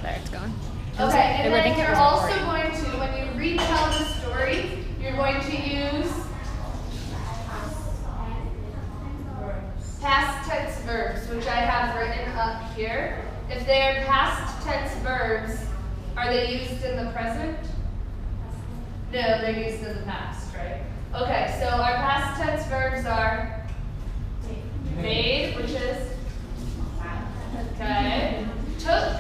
there it's going. Okay, and then you're also going to, when you retell the story, you're going to use past tense verbs, which I have written up here. If they are past tense verbs, are they used in the present? No, they're used in the past, right? Okay, so our past tense verbs are made, which is okay, took,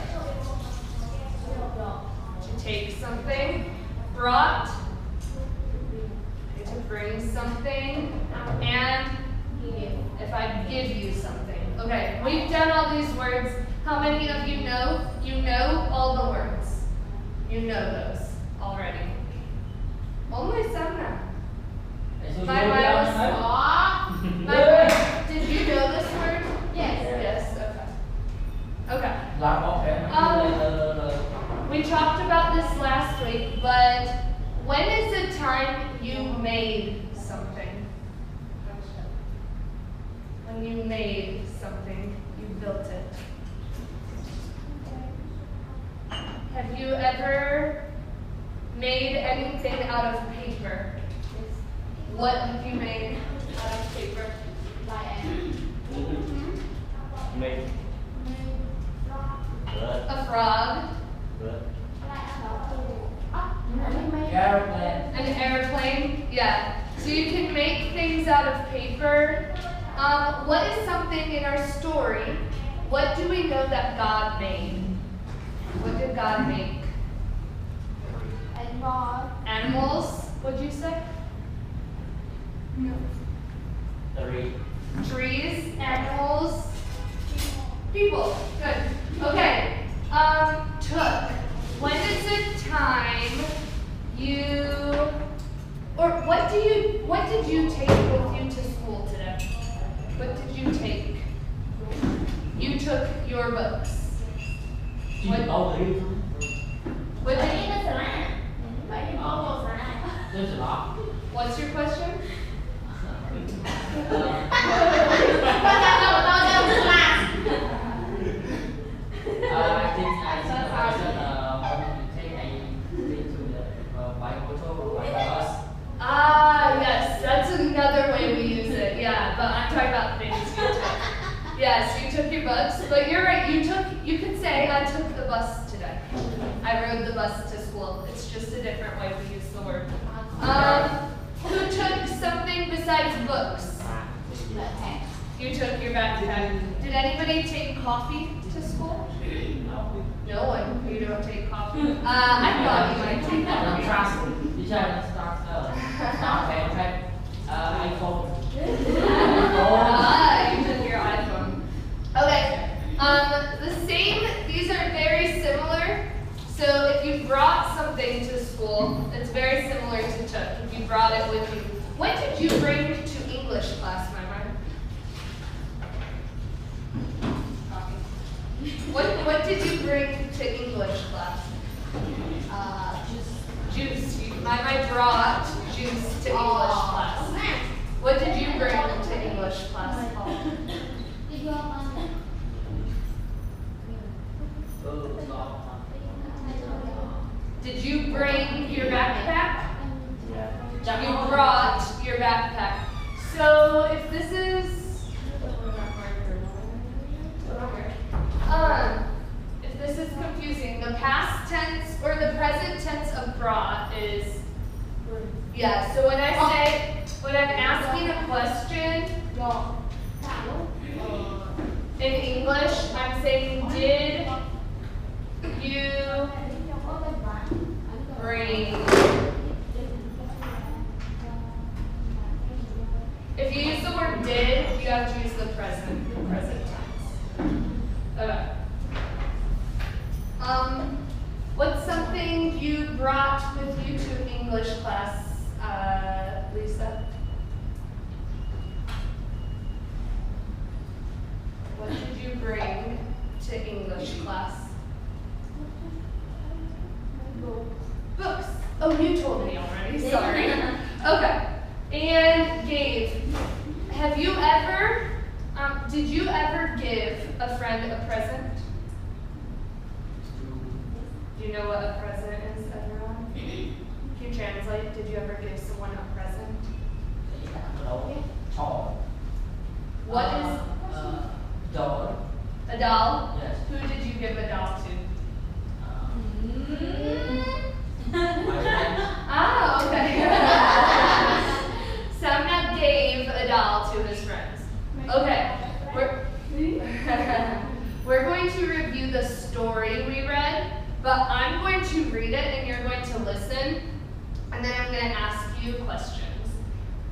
to take something, brought, to bring something, and if I give you something. Okay, we've done all these words. How many of you know? You know all the words. You know those already. Only some now. My did you know this word? Yes. Yes, okay. Okay. We talked about this last week, but when is the time you made something? When you made something, you built it. Have you ever made anything out of paper? What have you made out of paper? Made. A frog. An airplane. Yeah. So you can make things out of paper. What is something in our story? What do we know that God made? What did God make? Animals. What'd you say? No. Trees, animals, people. Good. Okay. Took. When is the time you, or what did you take with you to school today? What did you take? You took your books. What did you? What's your question? Yes, that's another way we use it. Yeah, but I'm talking about things you took. Yes, you took your bus, but you're right. You could say I took the bus today. I rode the bus to school. It's just a different way we use the word. Who took something besides books? You took your backpack. Did anybody take coffee to school? No one. You don't take coffee. I thought you might take coffee. iPhone. You took your iPhone. Okay. The same. These are very similar. So if you brought something to school, it's very similar to took. If you brought it with you. What did you bring to English class, my friend? What did you bring to English class? Juice. My brought juice to English class. What did you bring to English class, Paul? Did you bring your backpack? You brought your backpack. So if this is confusing, the past tense or the present tense of brought is yeah. So when I'm asking a question in English, I'm saying did you bring? If you use the word did, you have to use the present tense. Okay. What's something you brought with you to English class, Lisa? What did you bring to English class? Books. Oh, you told me already. Sorry. Okay. And Gabe, have you ever, did you ever give a friend a present? you know what a present is, everyone? Can you translate? Did you ever give someone a present? What is doll? a doll? Yes. Who did you give a doll to? My friends. Ah, okay. Samna gave a doll to his friends. Okay, we're going to review the story we read, but I'm going to read it and you're going to listen, and then I'm going to ask you questions.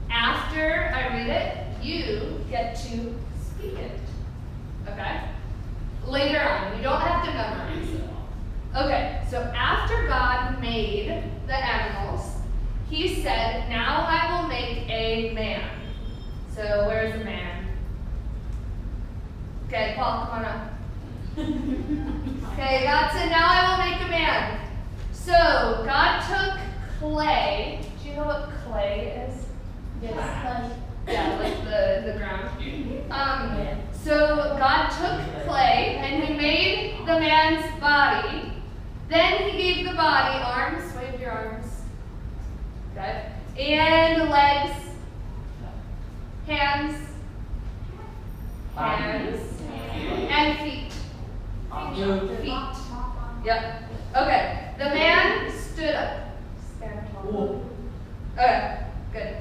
After I read it, you get to speak it. Okay? Later on, you don't have to memorize it all. Okay, so after God made the animals, he said, now I will make a man. So where's the man? Okay, Paul, come on up. Okay, God said, now I will make a man. So God took clay. Do you know what clay is? Yes. Yeah, like the ground. So God took clay and he made the man's body. Then he gave the body arms. Wave your arms. Okay. And legs. Hands. And feet. Feet. Yep. Okay. The man stood up. Stand tall. Okay. Good.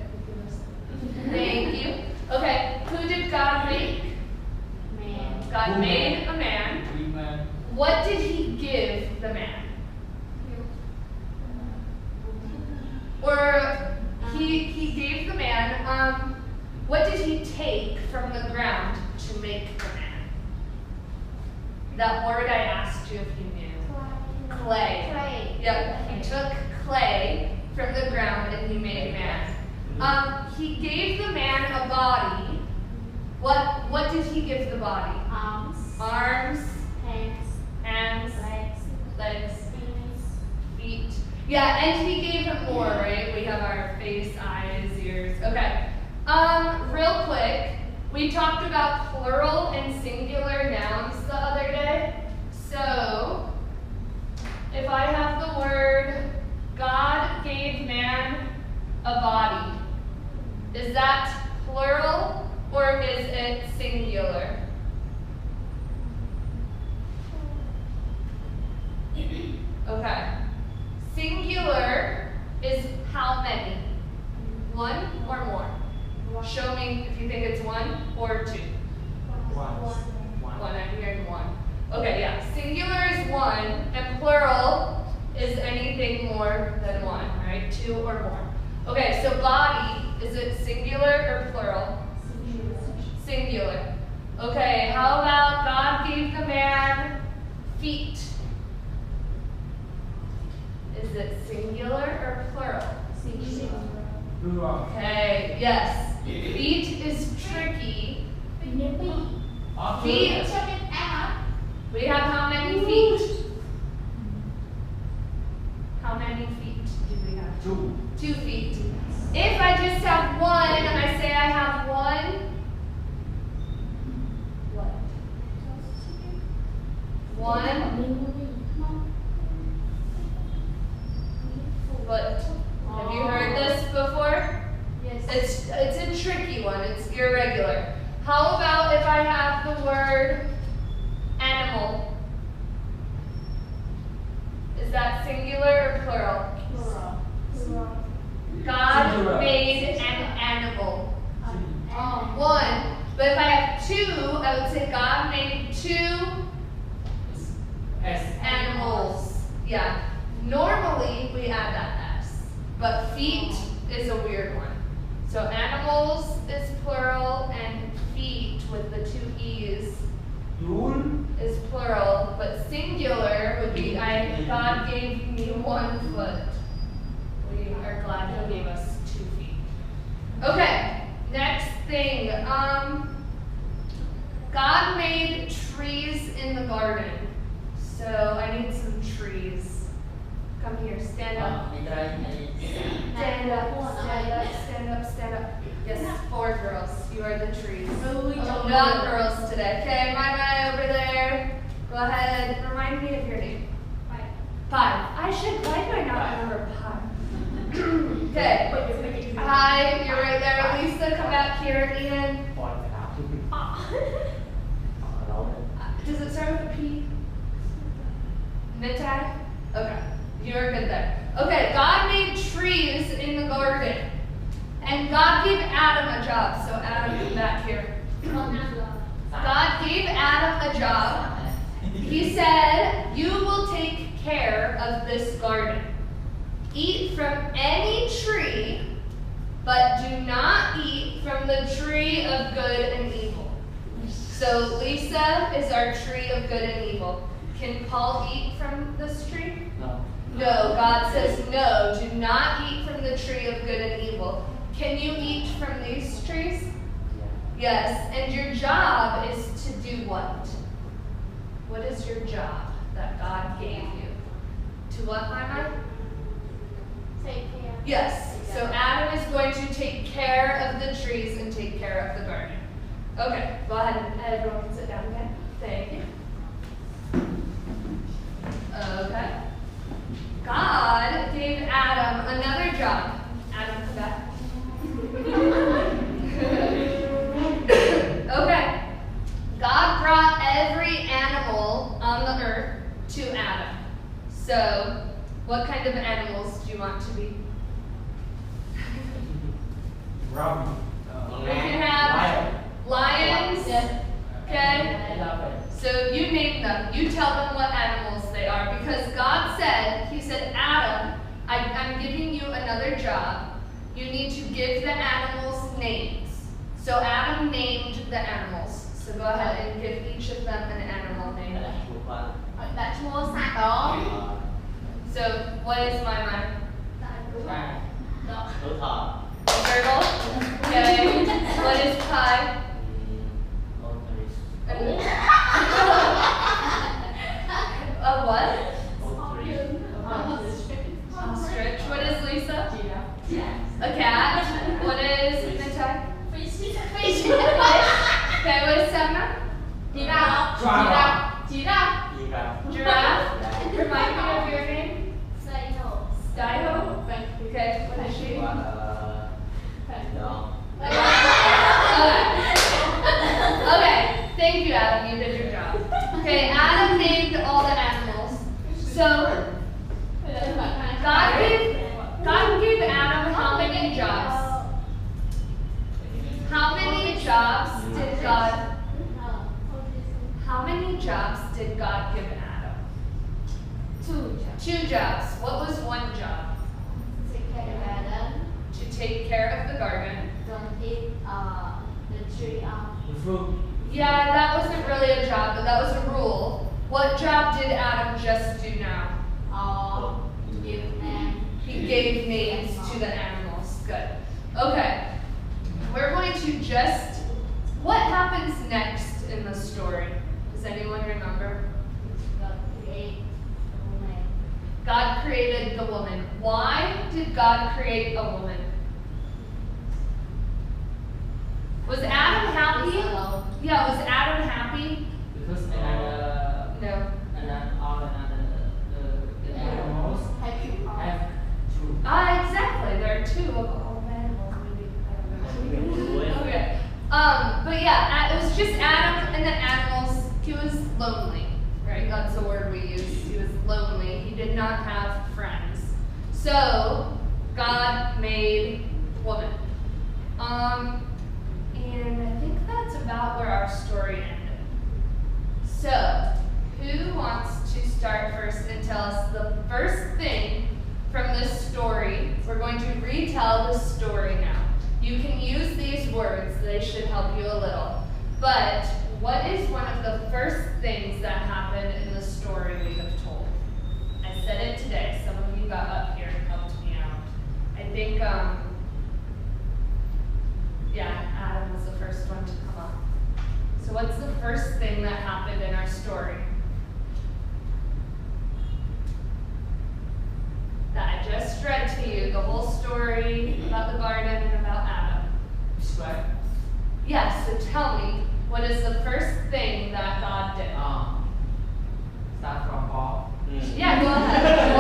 Thank you. Okay. Who did God make? Man. God made a man. What did he give the man? Or he gave the man, what did he take from the ground to make the man? That word I asked you if you knew. Clay. Clay. Yep, he took clay from the ground and he made a man. He gave the man a body. What did he give the body? Arms. Arms, Hands. hands, legs, Fingers. feet. Yeah, and he gave him more, right? We have our face, eyes, ears. Okay. Real quick, we talked about plural and singular nouns the other day. So, if I have the word, God gave man a body, is that plural or is it singular? Okay. Singular is how many? One or more? Show me if you think it's one or two. One, I'm hearing one. Okay, yeah. Singular is one, and plural is anything more than one, right? Two or more. Okay, so body, is it singular or plural? Singular. Okay, how about God gave the man feet? Is it singular or plural? Okay, yes. Feet is tricky. Feet. We have how many feet? How many feet do we have? 2 feet. If I just have one and I say I have one, what? What? Have you heard this before? Yes. It's a tricky one. It's irregular. How about if I have the word animal? Is that singular or plural? God Singular. made an animal. One. But if I have two, I would say God made 2 animals. Yeah. Normally we add that S, but feet is a weird one. So animals is plural and feet with the 2 E's is plural, but singular would be God gave me 1 foot. We are glad he gave us 2 feet. Okay, next thing. God made trees in the garden. So I need some trees. Come here, stand up. Stand up, stand up, stand up, stand up. Yes, 4 girls. You are the trees. Not girls today. Okay, my over there. Go ahead. Remind me of your name. Pie. Why do I not remember pie? Okay. Hi, you're right there. Lisa, come back here. Ian. Does it start with a P? Mitai? Okay. You're good there. Okay, God made trees in the garden. And God gave Adam a job. So Adam, come back here. God gave Adam a job. He said, you will take care of this garden. Eat from any tree, but do not eat from the tree of good and evil. So Lisa is our tree of good and evil. Can Paul eat from this tree? No. No, God says no, do not eat from the tree of good and evil. Can you eat from these trees? Yes, and your job is to do what? What is your job that God gave you? To what, Mama? Take care. Yes, so Adam is going to take care of the trees and take care of the garden. Okay, go ahead and everyone can sit down again. Thank you. Okay. God gave Adam another job. Adam, come back. Okay. God brought every animal on the earth to Adam. So, what kind of animals do you want to be? Rabbit. We can have lions. Okay. So you name them. You tell them what animals they are. Because God said, He said, Adam, I'm giving you another job. You need to give the animals names. So Adam named the animals. So go ahead and give each of them an animal name. Đặt mua sạc đó. So what is my mind? Đó. Turtle. Okay. What is pie? A what? Ostrich. What is Lisa? A cat. What is Natai? Fish. Okay, what is Samna? Giraffe. Giraffe. Remind me of your name. Dino. Daiho. Okay, what is she? Okay, thank you, Adam. You did your job. Okay, Adam named all the animals. So God gave Adam how many jobs? How many jobs did God? How many jobs did God give Adam? 2. 2 jobs. What was one job? Take care of Adam. To take care of the garden. Don't eat the tree of. Yeah, that wasn't really a job, but that was a rule. What job did Adam just do now? Give them. He gave names to the animals. Good. Okay. We're going to just, what happens next in the story? Does anyone remember? God created the woman. Why did God create a woman? Was Adam happy? Yeah, was Adam happy? Because No. the animals have to. Exactly. There are 2 of all animals. Maybe. Okay. But yeah, it was just Adam and the animals. He was lonely, right? That's the word we use. He was lonely. He did not have friends. So God made woman. And I think that's about where our story ended. So, who wants to start first and tell us the first thing from this story? We're going to retell the story now. You can use these words, they should help you a little. But what is one of the first things that happened in the story we have told? I said it today. Some of you got up here and helped me out. I think, Adam was the first one to come up. So what's the first thing that happened in our story? That I just read to you, the whole story about the garden and about Adam. Describe. Yes, so tell me, what is the first thing that God did? Start from Paul. Yeah, go ahead.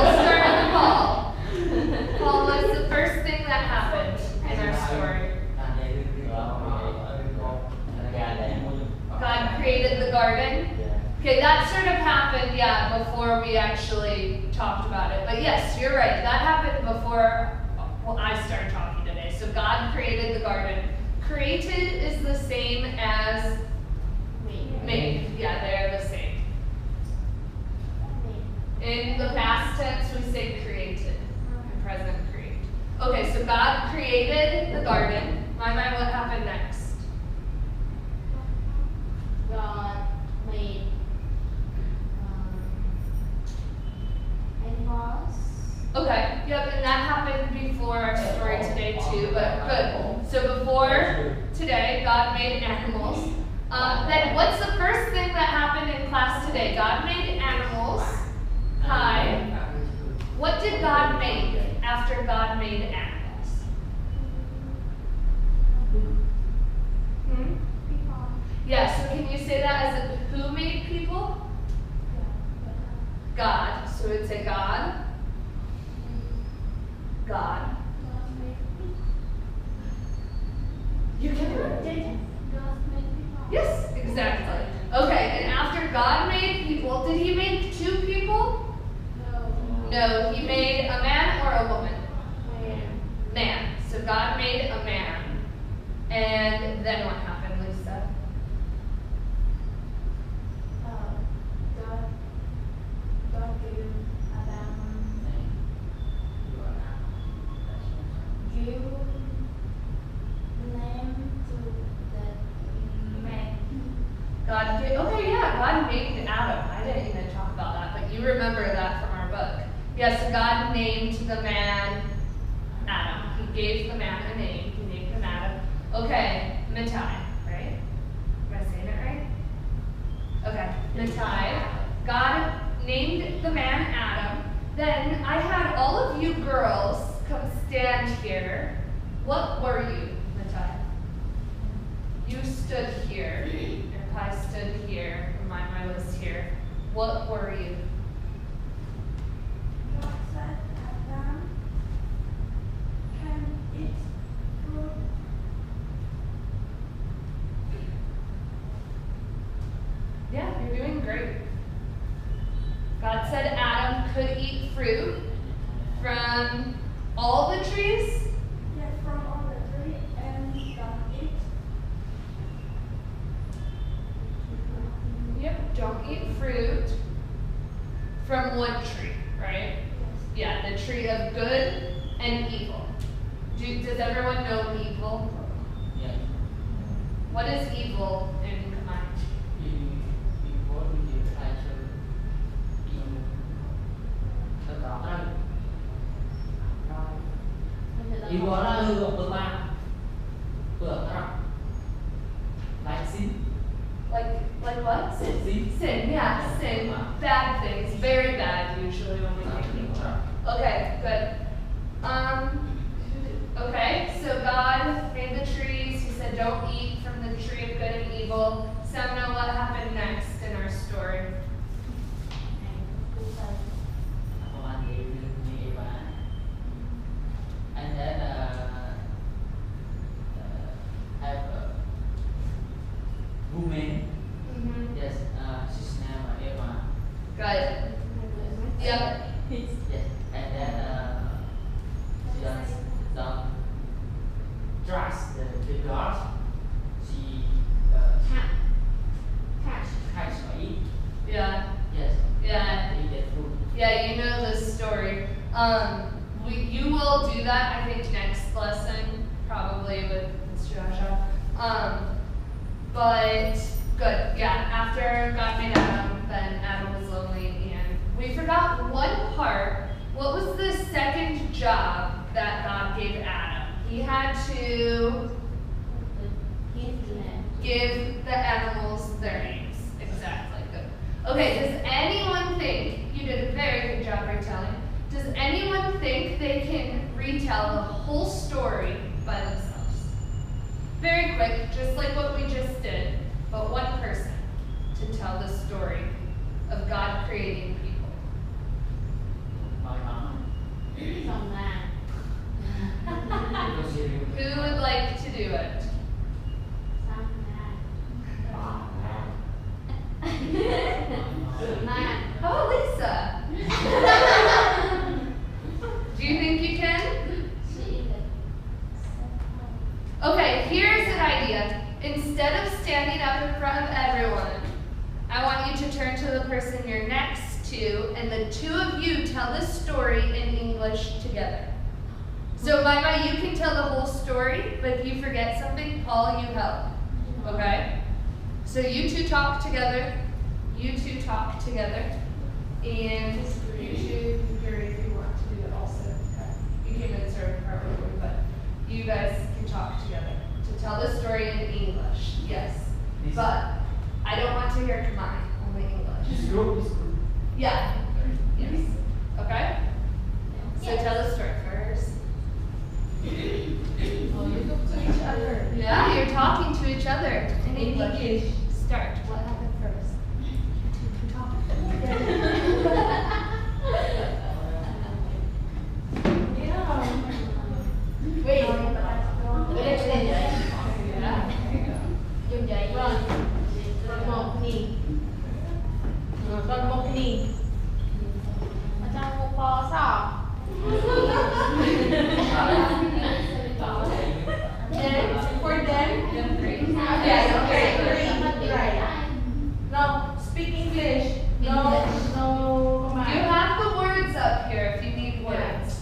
happened, yeah, before we actually talked about it. But yes, you're right. That happened before I started talking today. So God created the garden. Created is the same as made. Yeah, they're the same. In the past tense, we say created. In present, create. Okay, so God created the garden. My mind, what happened next? God made animals. Okay, yep, and that happened before our story today too, but good. So before today, God made animals. Then what's the first thing that happened in class today? God made animals. Hi. What did God make after God made animals? Hmm? Yeah, so can you say that as who made people? God. So we'd say God. God. You can do it. Yes, exactly. Okay, and after God made people, did he make two people? No, he made a man or a woman? Man. So God made a man. And then what happened, Lisa? God gave Adam give name to the man. God did, okay, yeah, God made Adam. I didn't even talk about that, but you remember that from our book. Yes, so God named the man Adam. He gave the man a name. He named him Adam. Okay, Matai, right? Am I saying it right? Okay, Matai. God named the man Adam. Then I had all of you girls come stand here. What were you, Matai? You stood here. And I stood here. And my was here. What were you? God said Adam can eat fruit. Yeah, you're doing great. God said Adam could eat fruit from all the trees. Yeah, from all the tree and God eat. Yep, don't eat fruit from one tree, right? Yeah, the tree of good and evil. Does everyone know evil? Yes. What is evil in Khmer? Before we try to the đó evil là hư của bạn phượng đó like sin Like what? sin Sin, yeah, sin. Bad things. Very bad usually when we think evil. Okay, good. Okay, so God made the trees. He said don't eat from the tree of good and evil. Samna, what happened next in our story? and then have a woman. Mm-hmm. Yes, she's name Eva. Good. Yep. Yes, and then she don't trust the God. She catch or eat. Yeah. Yes. Yeah. Eat the food. Yeah, you know the story. You will do that, I think, next lesson, probably with Mr. Joshua. But good, yeah. After God made Adam, then Adam was lonely, and we forgot one part. What was the second job that God gave Adam? He had to give the animals their names. Exactly, good. Okay, does anyone think, you did a very good job retelling, does anyone think they can retell the whole story by themselves? Very quick, just like what we just did, but one person to tell the story of God creating people. My mom. Who would like to do it? How and the two of you tell this story in English together. So Mai, you can tell the whole story, but if you forget something, Paul, you help. Okay? So you two talk together. You two talk together. And you two, Gary, if you want to do it also. Okay. You came in sort of probably, but you guys can talk together to tell the story in English. Yes. But I don't want to hear Kamai, only English. This group. Yeah. Yes. Okay? So tell the story first. Oh, you talk to each other. Yeah, you're talking to each other in English. Start. What happened first? Wait. Yeah. Dùng vậy. Vâng. Một nì. Con một nì. Ở trong một bò sò. And for them. Then three. Okay, three. Right. No, speak English. No, no. You have the words up here if you need words.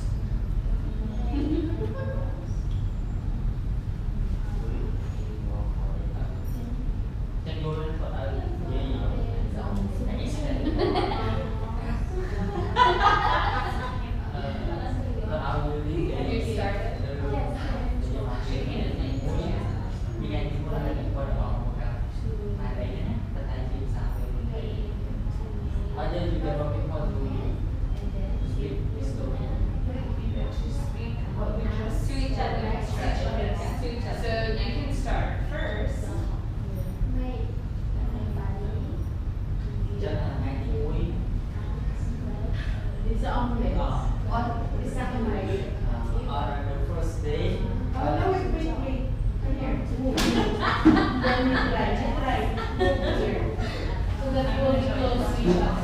You started. Speak what we just to each other. To each other. So you can start first. These are omelets. What is that omelette? On the first day, Oh, no, wait. Come here. Move. Then we try. Move here. So that we'll be close to each other.